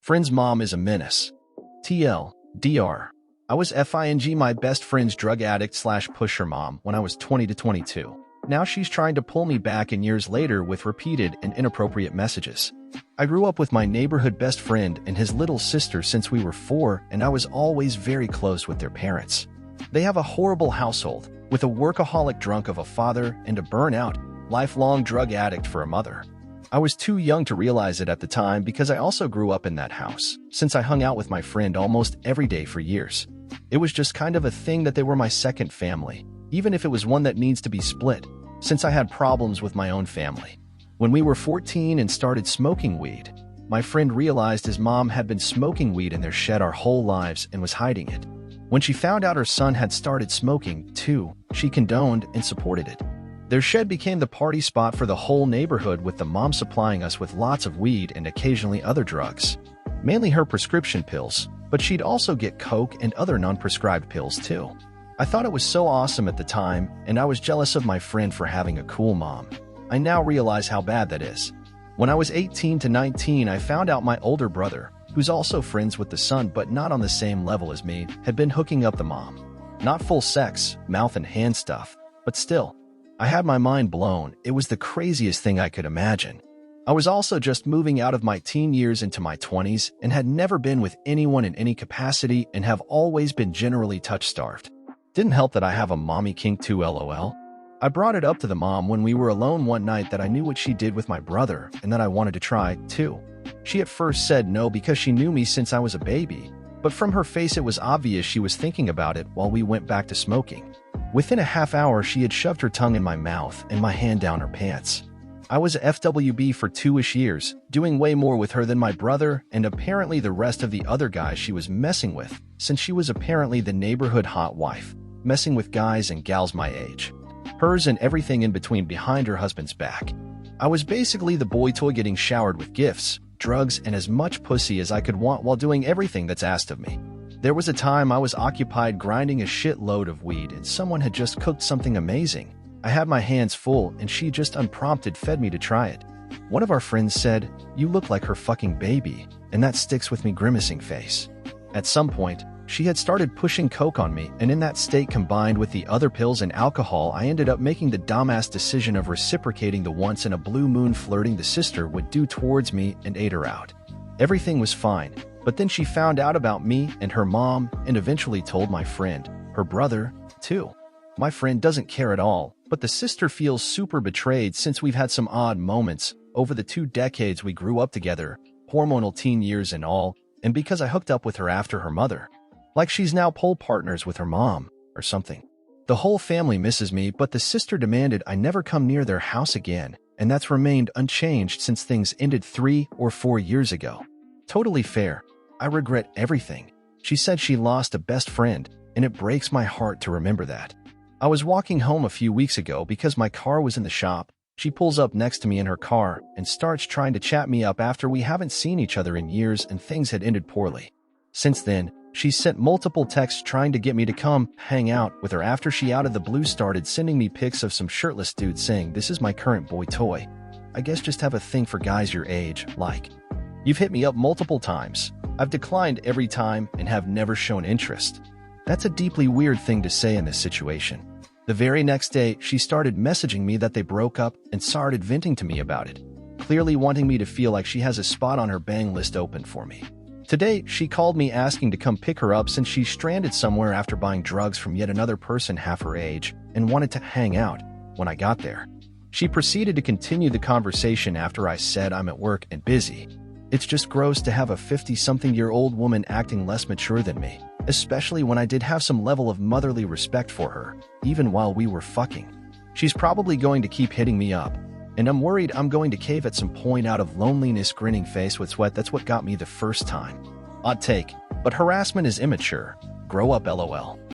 Friend's mom is a menace. TL, DR. I was FING my best friend's drug addict slash pusher mom when I was 20 to 22. Now she's trying to pull me back in years later with repeated and inappropriate messages. I grew up with my neighborhood best friend and his little sister since we were 4, and I was always very close with their parents. They have a horrible household, with a workaholic drunk of a father and a burnout, lifelong drug addict for a mother. I was too young to realize it at the time because I also grew up in that house, since I hung out with my friend almost every day for years. It was just kind of a thing that they were my second family, even if it was one that needs to be split, since I had problems with my own family. When we were 14 and started smoking weed, my friend realized his mom had been smoking weed in their shed our whole lives and was hiding it. When she found out her son had started smoking, too, she condoned and supported it. Their shed became the party spot for the whole neighborhood, with the mom supplying us with lots of weed and occasionally other drugs. Mainly her prescription pills, but she'd also get coke and other non-prescribed pills too. I thought it was so awesome at the time, and I was jealous of my friend for having a cool mom. I now realize how bad that is. When I was 18 to 19, I found out my older brother, who's also friends with the son but not on the same level as me, had been hooking up the mom. Not full sex, mouth and hand stuff, but still. I had my mind blown. It was the craziest thing I could imagine. I was also just moving out of my teen years into my 20s and had never been with anyone in any capacity and have always been generally touch-starved. Didn't help that I have a mommy kink too, lol. I brought it up to the mom when we were alone one night that I knew what she did with my brother and that I wanted to try, too. She at first said no because she knew me since I was a baby, but from her face it was obvious she was thinking about it while we went back to smoking. Within a half hour, she had shoved her tongue in my mouth and my hand down her pants. I was a FWB for 2-ish years, doing way more with her than my brother and apparently the rest of the other guys she was messing with, since she was apparently the neighborhood hot wife, messing with guys and gals my age. Hers and everything in between behind her husband's back. I was basically the boy toy getting showered with gifts, drugs, and as much pussy as I could want while doing everything that's asked of me. There was a time I was occupied grinding a shitload of weed and someone had just cooked something amazing. I had my hands full and she just unprompted fed me to try it. One of our friends said, "You look like her fucking baby," and that sticks with me, grimacing face. At some point, she had started pushing coke on me, and in that state combined with the other pills and alcohol, I ended up making the dumbass decision of reciprocating the once in a blue moon flirting the sister would do towards me and ate her out. Everything was fine, but then she found out about me and her mom and eventually told my friend, her brother, too. My friend doesn't care at all, but the sister feels super betrayed since we've had some odd moments over the 2 decades we grew up together, hormonal teen years and all, and because I hooked up with her after her mother. Like she's now pole partners with her mom, or something. The whole family misses me, but the sister demanded I never come near their house again, and that's remained unchanged since things ended 3 or 4 years ago. Totally fair. I regret everything. She said she lost a best friend, and it breaks my heart to remember that. I was walking home a few weeks ago because my car was in the shop. She pulls up next to me in her car and starts trying to chat me up after we haven't seen each other in years and things had ended poorly. Since then, she's sent multiple texts trying to get me to come hang out with her after she out of the blue started sending me pics of some shirtless dude saying this is my current boy toy. I guess just have a thing for guys your age, like. You've hit me up multiple times. I've declined every time and have never shown interest. That's a deeply weird thing to say in this situation. The very next day, she started messaging me that they broke up and started venting to me about it, clearly wanting me to feel like she has a spot on her bang list open for me. Today, she called me asking to come pick her up since she's stranded somewhere after buying drugs from yet another person half her age and wanted to hang out when I got there. She proceeded to continue the conversation after I said I'm at work and busy. It's just gross to have a 50-something-year-old woman acting less mature than me, especially when I did have some level of motherly respect for her, even while we were fucking. She's probably going to keep hitting me up, and I'm worried I'm going to cave at some point out of loneliness, grinning face with sweat. That's what got me the first time. Odd take, but harassment is immature. Grow up, lol.